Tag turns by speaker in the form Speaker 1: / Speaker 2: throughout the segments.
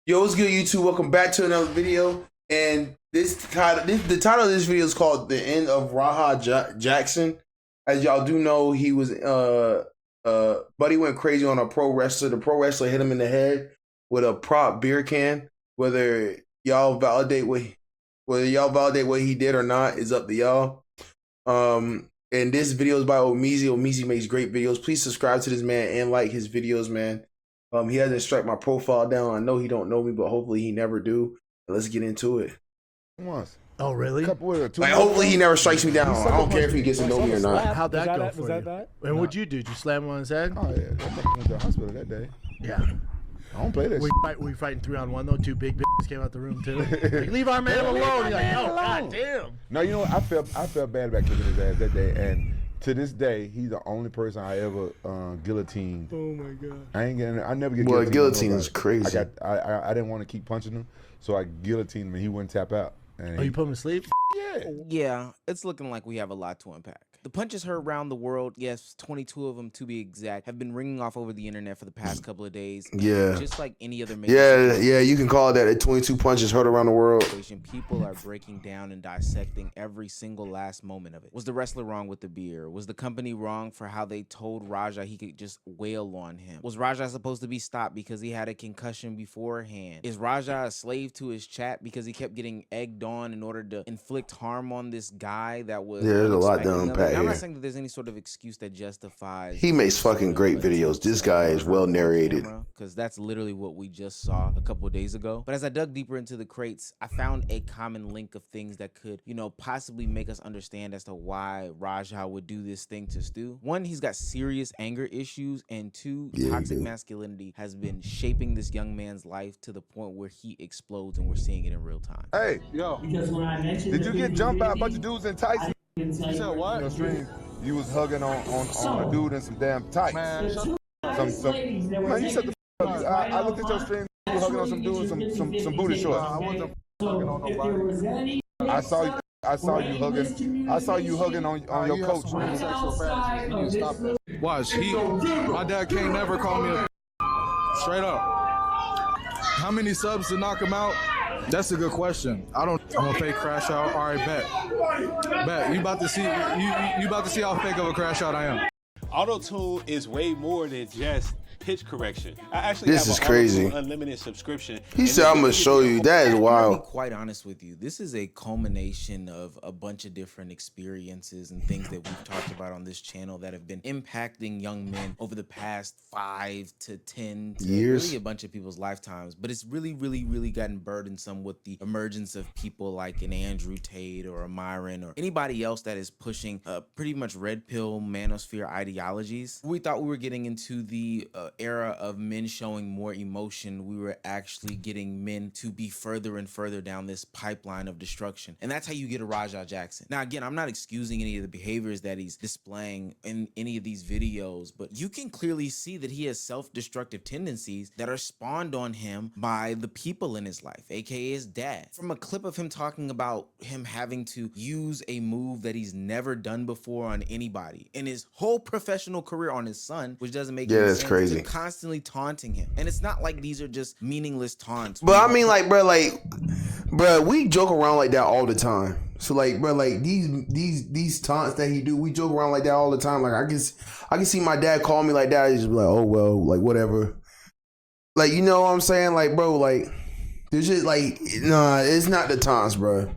Speaker 1: Yo, what's good, YouTube? Welcome back to another video. And the title of this video is called "The End of Raja Jackson." As y'all do know, he was Buddy went crazy on a pro wrestler. The pro wrestler hit him in the head with a prop beer can. Whether y'all validate what he did or not is up to y'all. And this video is by Omizi. Omizi makes great videos. Please subscribe to this man and like his videos, man. He hasn't struck my profile down. I know he don't know me, but hopefully he never do. Let's get into it.
Speaker 2: Once.
Speaker 3: Oh, really?
Speaker 1: Like, hopefully he never strikes me down. I don't care if he gets to know me or not.
Speaker 3: How'd that go for
Speaker 4: was
Speaker 3: you?
Speaker 4: that?
Speaker 3: And what'd you do? Did you slam him on his head?
Speaker 2: Oh, yeah. That fucker went to the hospital that day.
Speaker 3: Yeah.
Speaker 2: I don't play that shit.
Speaker 3: Were you fighting 3-on-1 though? Two big bitches came out the room too. Like, leave our man alone. You're like, oh, god damn.
Speaker 2: No, you know what? I felt bad about kicking his ass that day, and to this day, he's the only person I ever guillotined.
Speaker 4: Oh my god!
Speaker 2: I never get.
Speaker 1: Boy,
Speaker 2: guillotined.
Speaker 1: guillotine is crazy.
Speaker 2: I didn't want to keep punching him, so I guillotined him, and he wouldn't tap out. And
Speaker 3: Oh, you put him to sleep?
Speaker 2: Yeah.
Speaker 5: Yeah, it's looking like we have a lot to unpack. The punches heard around the world, yes, 22 of them to be exact, have been ringing off over the internet for the past couple of days.
Speaker 1: Yeah.
Speaker 5: Just like any other major
Speaker 1: Yeah, you can call it that. 22 punches heard around the world.
Speaker 5: situation, people are breaking down and dissecting every single last moment of it. Was the wrestler wrong with the beer? Was the company wrong for how they told Raja he could just wail on him? Was Raja supposed to be stopped because he had a concussion beforehand? Is Raja a slave to his chat because he kept getting egged on in order to inflict harm on this guy that was
Speaker 1: Yeah, there's a lot to
Speaker 5: unexpected?
Speaker 1: unpack
Speaker 5: Now, I'm
Speaker 1: here.
Speaker 5: not saying that there's any sort of excuse that justifies.
Speaker 1: He makes fucking great videos. This guy is well narrated.
Speaker 5: Because that's literally what we just saw a couple of days ago. But as I dug deeper into the crates, I found a common link of things that could, possibly make us understand as to why Raja would do this thing to Stu. One, he's got serious anger issues, and two, toxic masculinity has been shaping this young man's life to the point where he explodes, and we're seeing it in real time.
Speaker 2: Hey,
Speaker 6: Yo,
Speaker 4: Because when I mentioned
Speaker 2: did you get jumped by a bunch of dudes in tights?
Speaker 6: you said what?
Speaker 2: Your stream, you was hugging on a dude in some damn tights.
Speaker 6: Man, shut
Speaker 2: Man, you shut the f up. I looked at your stream. You were hugging on some dudes, some booty shorts.
Speaker 6: I wasn't fucking on nobody.
Speaker 2: I saw you hugging. I saw you hugging on your coach.
Speaker 6: Sexual fantasy. You need to stop that. Watch, my dad can't never call me a straight up. How many subs to knock him out? That's a good question. I'm gonna fake crash out. All right, bet. You about to see how fake of a crash out I am.
Speaker 7: Auto-Tune is way more than just pitch correction. I actually
Speaker 1: This
Speaker 7: have
Speaker 1: is
Speaker 7: an
Speaker 1: crazy.
Speaker 7: Auto-Tune unlimited subscription.
Speaker 1: He said, I'm going to show you. That is
Speaker 5: To be
Speaker 1: wild.
Speaker 5: quite honest with you, this is a culmination of a bunch of different experiences and things that we've talked about on this channel that have been impacting young men over the past 5 to 10 to
Speaker 1: Years.
Speaker 5: really a bunch of people's lifetimes. But it's really, really, really gotten burdensome with the emergence of people like an Andrew Tate or a Myron or anybody else that is pushing pretty much red pill manosphere ideologies. We thought we were getting into the era of men showing more emotion. We were actually getting men to be further and further down this pipeline of destruction. And that's how you get a Raja Jackson. Now, again, I'm not excusing any of the behaviors that he's displaying in any of these videos, but you can clearly see that he has self-destructive tendencies that are spawned on him by the people in his life, aka his dad. From a clip of him talking about him having to use a move that he's never done before on anybody in his whole professional career on his son, which doesn't make
Speaker 1: Yeah,
Speaker 5: any
Speaker 1: that's
Speaker 5: sense,
Speaker 1: crazy.
Speaker 5: to constantly taunting him. And it's not like these are just meaningless taunts.
Speaker 1: But I mean, like, bro, we joke around like that all the time. So, like, bro, like these taunts that he do, we joke around like that all the time. Like, I can see my dad call me like that. He's just like, oh well, like whatever. Like, you know what I'm saying? Like, bro, like, there's just like, nah, it's not the taunts, bro.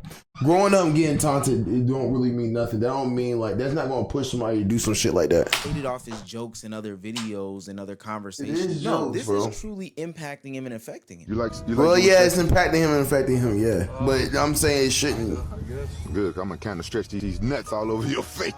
Speaker 1: Growing up and getting taunted, it don't really mean nothing. That don't mean, like, that's not gonna push somebody to do some shit like that.
Speaker 5: Hated off his jokes in other videos and other
Speaker 1: It
Speaker 5: conversations.
Speaker 1: is
Speaker 5: No,
Speaker 1: jokes,
Speaker 5: this
Speaker 1: bro.
Speaker 5: is truly impacting him and affecting him.
Speaker 2: You like
Speaker 1: Well,
Speaker 2: doing
Speaker 1: yeah, it's
Speaker 2: stretches?
Speaker 1: impacting him and affecting him, yeah. But I'm saying it shouldn't.
Speaker 2: Good. I'm gonna kind of stretch these nuts all over your face.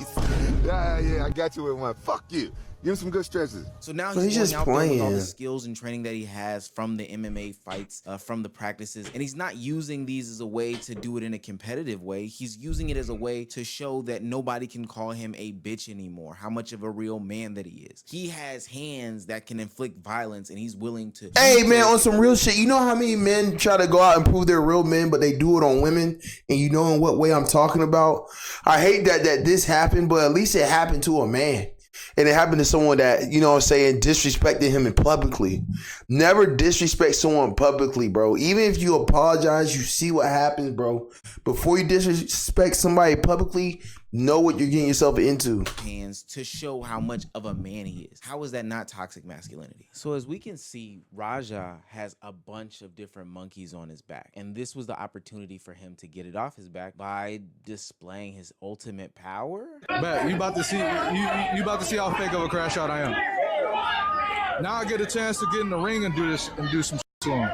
Speaker 2: Yeah. I got you with one. Fuck you. Give him some good stretches.
Speaker 5: So now
Speaker 1: So
Speaker 5: he's
Speaker 1: he's
Speaker 5: going
Speaker 1: just
Speaker 5: out there with all the
Speaker 1: playing.
Speaker 5: skills and training that he has from the MMA fights, from the practices, and he's not using these as a way to do it in a competitive way. He's using it as a way to show that nobody can call him a bitch anymore, how much of a real man that he is. He has hands that can inflict violence, and he's willing to.
Speaker 1: Hey man, on some real shit, you know how many men try to go out and prove they're real men, but they do it on women, and you know in what way I'm talking about? I hate that this happened, but at least it happened to a man. and it happened to someone that, you know what I'm saying, disrespected him publicly. Never disrespect someone publicly, bro. Even if you apologize, you see what happens, bro. Before you disrespect somebody publicly, know what you're getting yourself into.
Speaker 5: Hands to show how much of a man he is. How is that not toxic masculinity? So as we can see, Raja has a bunch of different monkeys on his back, and this was the opportunity for him to get it off his back by displaying his ultimate power.
Speaker 6: Bet you about to see you about to see how fake of a crash out I am. Now I get a chance to get in the ring and do this and do some shit to him.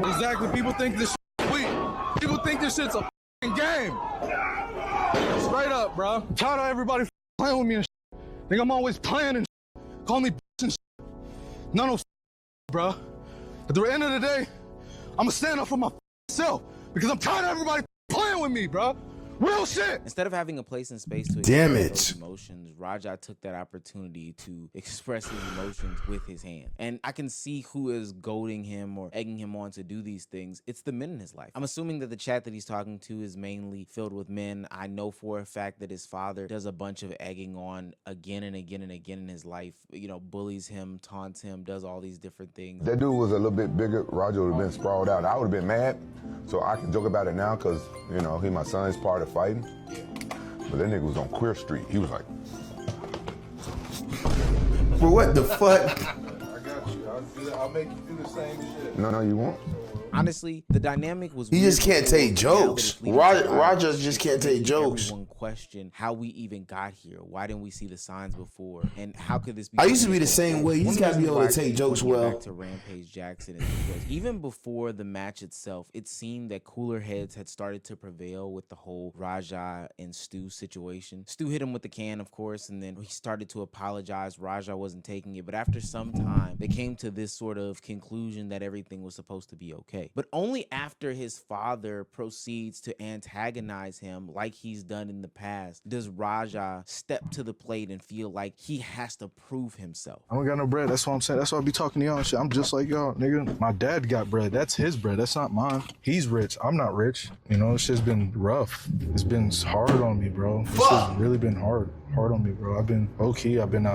Speaker 6: Exactly. People think this shit sweet. People think this shit's a f***ing game. Straight up, bro. I'm tired of everybody playing with me and shit. Think I'm always playing and shit. Call me and shit. None of bro. At the end of the day, I'm gonna stand up for myself because I'm tired of everybody playing with me, bro. Real shit.
Speaker 5: Instead of having a place and space to
Speaker 1: Damn
Speaker 5: express
Speaker 1: it.
Speaker 5: those emotions, Raja took that opportunity to express his emotions with his hand. And I can see who is goading him or egging him on to do these things. It's the men in his life. I'm assuming that the chat that he's talking to is mainly filled with men. I know for a fact that his father does a bunch of egging on again and again and again in his life. You know, bullies him, taunts him, does all these different things.
Speaker 2: That dude was a little bit bigger. Roger would have been sprawled out. I would have been mad. So I can joke about it now because, you know, he my son's part of fighting. But that nigga was on Queer Street. He was like,
Speaker 1: Bro, what the fuck?
Speaker 4: I got you. I'll make you do the same shit.
Speaker 2: no, you won't.
Speaker 5: Honestly, the dynamic was
Speaker 1: He
Speaker 5: weird
Speaker 1: just can't
Speaker 5: before,
Speaker 1: take
Speaker 5: but now that
Speaker 1: jokes.
Speaker 5: it's leading to
Speaker 1: Roger
Speaker 5: violence,
Speaker 1: just
Speaker 5: it's
Speaker 1: can't take
Speaker 5: making
Speaker 1: jokes.
Speaker 5: Everyone question how we even got here. Why didn't we see the signs before? And how could this be?
Speaker 1: I used to be the same way. You just gotta be able to take jokes well.
Speaker 5: Back to Rampage Jackson is because even before the match itself, it seemed that cooler heads had started to prevail with the whole Raja and Stu situation. Stu hit him with the can, of course, and then he started to apologize. Raja wasn't taking it, but after some time, they came to this sort of conclusion that everything was supposed to be okay. But only after his father proceeds to antagonize him like he's done in the past does Raja step to the plate and feel like he has to prove himself.
Speaker 6: I don't got no bread. That's what I'm saying. That's why I be talking to y'all and shit. I'm just like y'all, nigga. My dad got bread. That's his bread. That's not mine. He's rich. I'm not rich. You know, this shit's been rough. It's been hard on me, bro. This has really been hard on me, bro. I've been low-key. I've been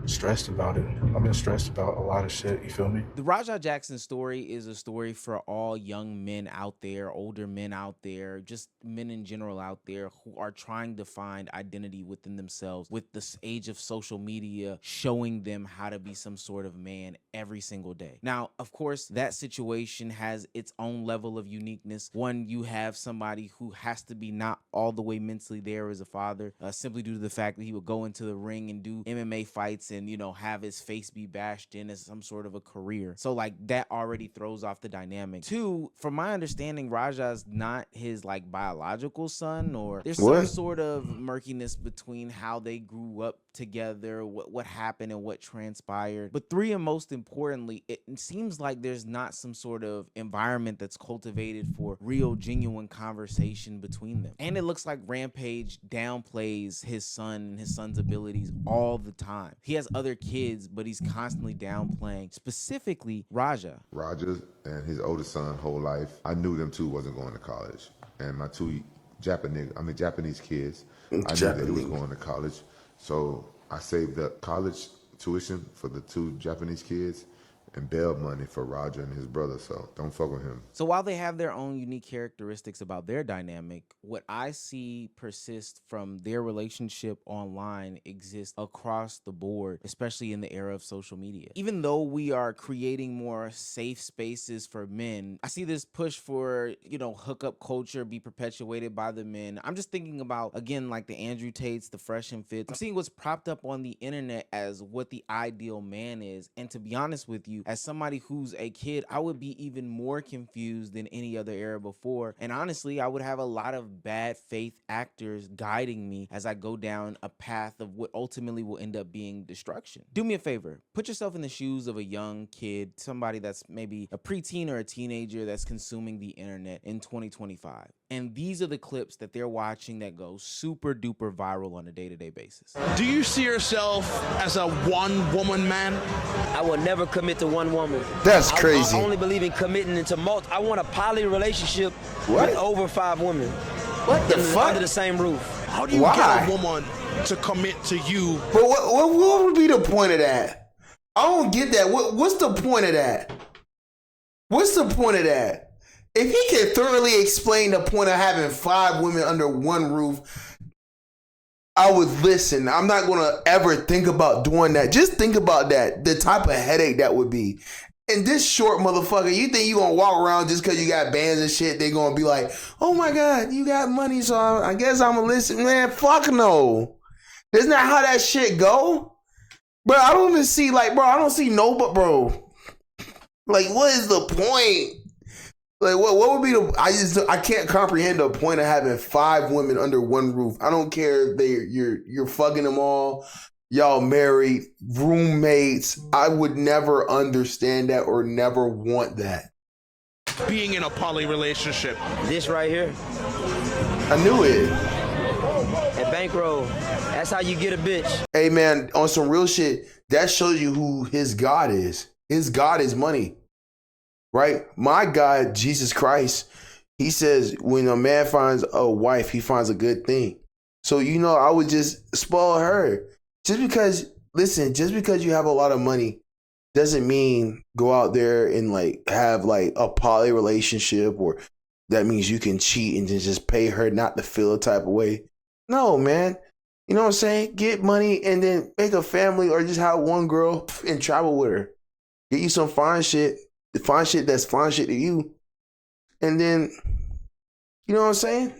Speaker 6: stressed about it. I've been stressed about a lot of shit, you feel me?
Speaker 5: The Raja Jackson story is a story for all young men out there, older men out there, just men in general out there who are trying to find identity within themselves with this age of social media showing them how to be some sort of man every single day. Now, of course, that situation has its own level of uniqueness. One, you have somebody who has to be not all the way mentally there as a father, simply due to the fact that he would go into the ring and do MMA fights and, you know, have his face be bashed in as some sort of a career. So like that already throws off the dynamic. Two, from my understanding, Raja's not his like biological son, or there's some sort of murkiness between how they grew up together, what happened and what transpired. But three, and most importantly, it seems like there's not some sort of environment that's cultivated for real, genuine conversation between them. And it looks like Rampage downplays his son and his son's abilities all the time. He has other kids, but he's constantly downplaying, specifically Raja.
Speaker 2: Roger and his oldest son whole life, I knew them two wasn't going to college. And my two Japanese kids, I knew that they was going to college. So I saved up college tuition for the two Japanese kids and bail money for Roger and his brother, so don't fuck with him.
Speaker 5: So while they have their own unique characteristics about their dynamic, what I see persist from their relationship online exists across the board, especially in the era of social media. Even though we are creating more safe spaces for men, I see this push for, you know, hookup culture be perpetuated by the men. I'm just thinking about, again, like the Andrew Tates, the Fresh and Fits. I'm seeing what's propped up on the internet as what the ideal man is. And to be honest with you, as somebody who's a kid, I would be even more confused than any other era before. And honestly, I would have a lot of bad faith actors guiding me as I go down a path of what ultimately will end up being destruction. Do me a favor, put yourself in the shoes of a young kid, somebody that's maybe a preteen or a teenager that's consuming the internet in 2025. And these are the clips that they're watching that go super duper viral on a day-to-day basis.
Speaker 8: Do you see yourself as a one-woman man?
Speaker 9: I will never commit to one woman.
Speaker 1: That's crazy.
Speaker 9: I only believe in committing into I want a poly relationship with over 5 women.
Speaker 1: What the fuck?
Speaker 9: Under the same roof.
Speaker 8: How do you
Speaker 1: Why?
Speaker 8: get a woman to commit to you?
Speaker 1: But what would be the point of that? I don't get that. What's the point of that? What's the point of that? If he can thoroughly explain the point of having 5 women under one roof, I would listen. I'm not going to ever think about doing that. Just think about that. The type of headache that would be. And this short motherfucker, you think you going to walk around just because you got bands and shit, they going to be like, oh my God, you got money, so I guess I'm going to listen. Man, fuck no. Isn't that how that shit go? Bro, I don't even see, like, bro, I don't see no, but bro. Like, what is the point? Like, what would be the? I can't comprehend the point of having 5 women under one roof. I don't care if you're fucking them all, y'all married, roommates. I would never understand that or never want that.
Speaker 8: Being in a poly relationship.
Speaker 9: This right here.
Speaker 1: I knew it.
Speaker 9: At Bankroll. That's how you get a bitch.
Speaker 1: Hey man, on some real shit, that shows you who his God is. His God is money. Right? My God, Jesus Christ, he says when a man finds a wife, he finds a good thing. So, I would just spoil her. Just because you have a lot of money doesn't mean go out there and like have like a poly relationship, or that means you can cheat and just pay her not to feel a type of way. No, man. You know what I'm saying? Get money and then make a family, or just have one girl and travel with her. Get you some fine shit. The fine shit that's fine shit to you. And then, you know what I'm saying?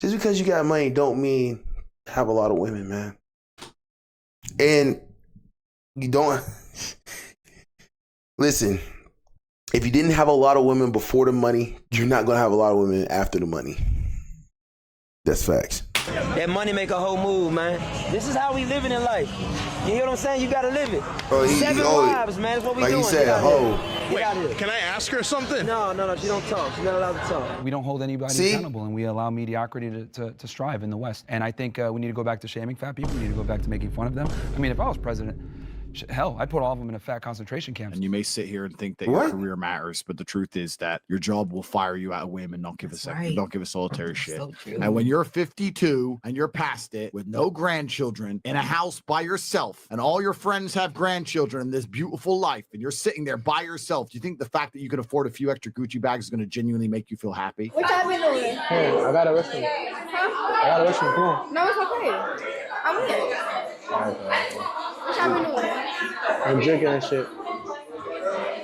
Speaker 1: Just because you got money don't mean have a lot of women, man. And you don't... Listen, if you didn't have a lot of women before the money, you're not going to have a lot of women after the money. That's facts.
Speaker 9: That money make a whole move, man. This is how we living in life. You hear what I'm saying? You gotta live it. 7 wives, man. That's what we doing.
Speaker 1: Like you said, ho.
Speaker 8: Wait, can I ask her something?
Speaker 9: No. She don't talk. She's not allowed to talk.
Speaker 10: We don't hold anybody accountable, and we allow mediocrity to strive in the West. And I think we need to go back to shaming fat people. We need to go back to making fun of them. I mean, if I was president, hell, I'd put all of them in a fat concentration camp.
Speaker 11: And you may sit here and think that your career matters, but the truth is that your job will fire you at a whim and not give a second, don't give a solitary shit.
Speaker 12: So true.
Speaker 11: And when you're 52 and you're past it with no grandchildren in a house by yourself, and all your friends have grandchildren in this beautiful life, and you're sitting there by yourself, do you think the fact that you can afford a few extra Gucci bags is going to genuinely make you feel happy?
Speaker 12: What y'all been doing?
Speaker 13: Hey, I got a restaurant. I got a restaurant. Come on.
Speaker 12: No, it's okay. I'm here. What y'all been doing?
Speaker 13: I'm drinking and shit.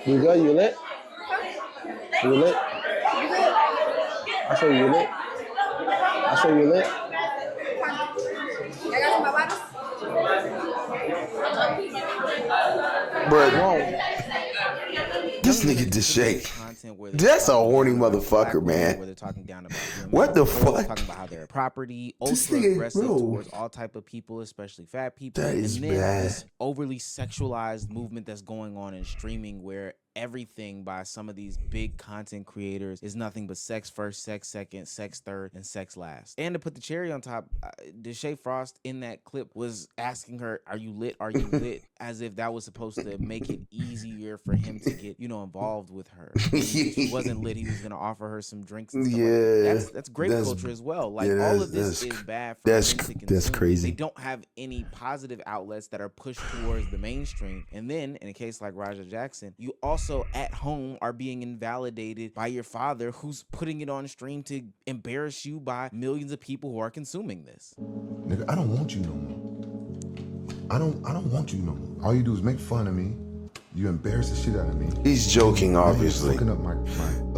Speaker 13: You good? You lit? You lit? I said you lit. I said you lit.
Speaker 12: I got some babados.
Speaker 1: Bro, this nigga Deshae. That's a horny motherfucker, man.
Speaker 5: Where they're talking down about women.
Speaker 1: What the fuck?
Speaker 5: Talking about how they're property,
Speaker 1: This
Speaker 5: ultra
Speaker 1: nigga,
Speaker 5: aggressive
Speaker 1: bro.
Speaker 5: towards all type of people, especially fat people.
Speaker 1: That is
Speaker 5: and then
Speaker 1: bad.
Speaker 5: this overly sexualized movement that's going on in streaming, where everything by some of these big content creators is nothing but sex first, sex second, sex third, and sex last. And to put the cherry on top, Deshae Frost in that clip was asking her, "Are you lit? Are you lit?" As if that was supposed to make it easier for him to get, involved with her. If she wasn't lit, he was gonna offer her some drinks. And stuff like that. That's grape culture as well. Like all of this is bad for men to consume.
Speaker 1: That's crazy.
Speaker 5: They don't have any positive outlets that are pushed towards the mainstream. And then in a case like Raja Jackson, you also at home are being invalidated by your father, who's putting it on stream to embarrass you by millions of people who are consuming this.
Speaker 2: Nigga, I don't want you no more. I don't want you no more. All you do is make fun of me. You embarrass the shit out of me.
Speaker 1: He's joking, obviously.
Speaker 2: Fucking up my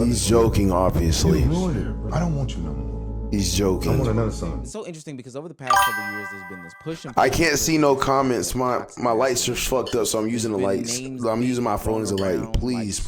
Speaker 1: He's joking, obviously.
Speaker 2: You ruined it. I don't want you no more.
Speaker 1: He's joking.
Speaker 2: I want another son.
Speaker 5: It's so interesting because over the past couple of years, there's been this push and
Speaker 1: I can't see no comments. My lights are fucked up, so I'm using the lights. I'm using my phone as a light. Please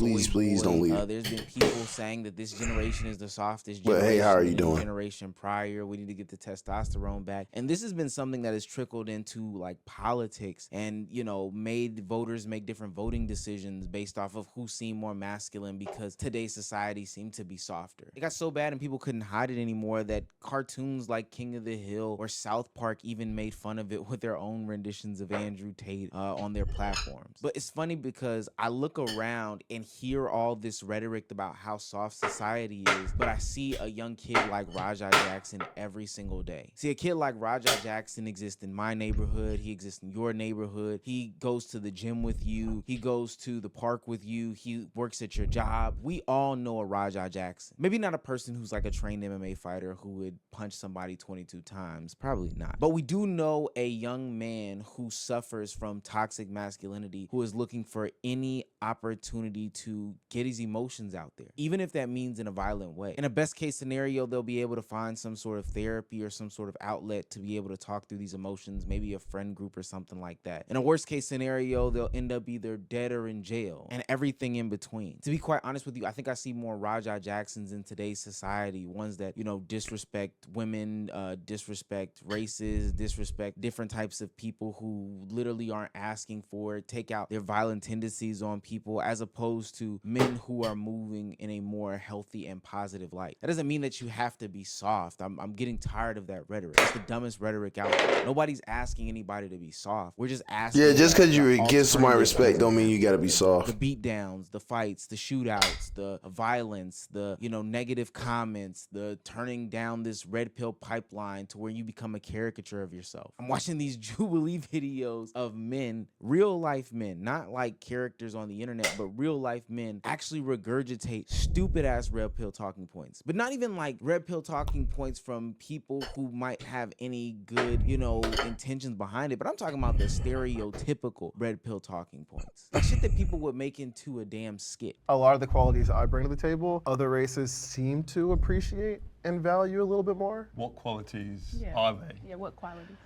Speaker 1: don't leave.
Speaker 5: There's been people saying that this generation is the softest
Speaker 1: But
Speaker 5: generation.
Speaker 1: hey, how are you
Speaker 5: than the
Speaker 1: doing?
Speaker 5: Generation prior, we need to get the testosterone back, and this has been something that has trickled into like politics, and made voters make different voting decisions based off of who seemed more masculine, because today's society seemed to be softer. It got so bad, and people couldn't hide it anymore, that that cartoons like King of the Hill or South Park even made fun of it with their own renditions of Andrew Tate on their platforms. But it's funny because I look around and hear all this rhetoric about how soft society is, but I see a young kid like Rajah Jackson every single day. See, a kid like Rajah Jackson exists in my neighborhood. He exists in your neighborhood. He goes to the gym with you. He goes to the park with you. He works at your job. We all know a Rajah Jackson. Maybe not a person who's like a trained MMA fighter who would punch somebody 22 times. Probably not. But we do know a young man who suffers from toxic masculinity, who is looking for any opportunity to get his emotions out there, even if that means in a violent way. In a best case scenario, they'll be able to find some sort of therapy or some sort of outlet to be able to talk through these emotions, maybe a friend group or something like that. In a worst case scenario, they'll end up either dead or in jail, and everything in between. To be quite honest with you, I think I see more Rajah Jacksons in today's society, ones that, you know, disrespect women, disrespect races, disrespect different types of people who literally aren't asking for it, take out their violent tendencies on people, as opposed to men who are moving in a more healthy and positive light. That doesn't mean that you have to be soft. I'm getting tired of that rhetoric. It's the dumbest rhetoric out there. Nobody's asking anybody to be soft. We're just asking.
Speaker 14: Yeah, just because you give somebody respect don't mean you gotta be soft.
Speaker 5: The beat downs, the fights, the shootouts, the violence, the, you know, negative comments, the turning down this red pill pipeline to where you become a caricature of yourself. I'm watching these Jubilee videos of men, real life men, not like characters on the internet, but real life men actually regurgitate stupid ass red pill talking points. But not even like red pill talking points from people who might have any good, you know, intentions behind it. But I'm talking about the stereotypical red pill talking points. Like shit that people would make into a damn skit.
Speaker 15: A lot of the qualities I bring to the table, other races seem to appreciate and value a little bit more.
Speaker 16: What qualities are they?
Speaker 17: Yeah, what qualities?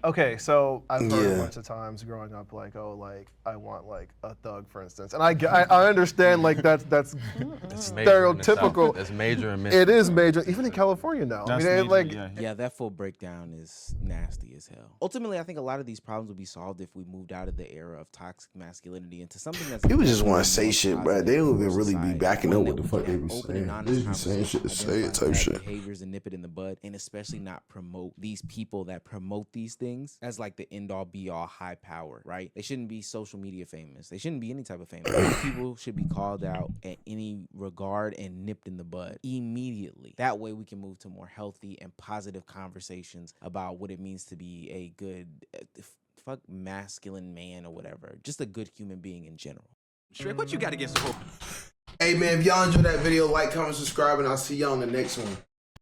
Speaker 15: Okay, so I've heard a bunch of times growing up, like, oh, like, I want, like, a thug, for instance. And I understand, like, that's stereotypical.
Speaker 18: It's major in
Speaker 15: It is major, even in California now. I mean,
Speaker 5: major, yeah, that full breakdown is nasty as hell. Ultimately, I think a lot of these problems would be solved if we moved out of the era of toxic masculinity into something that's...
Speaker 14: People just want to say shit, bro. They don't even really be backing up what the fuck they be saying. They just be saying shit to say it type shit.
Speaker 5: Behaviors and nip it in the bud, and especially not promote these people that promote these things as like the end all be all high power, right? They shouldn't be social media famous. They shouldn't be any type of famous. People should be called out at any regard and nipped in the bud immediately. That way we can move to more healthy and positive conversations about what it means to be a good fuck masculine man or whatever. Just a good human being in general.
Speaker 8: Shrek, what you got against the whole...
Speaker 1: Hey man, if y'all enjoyed that video, like, comment, subscribe, and I'll see y'all on the next one.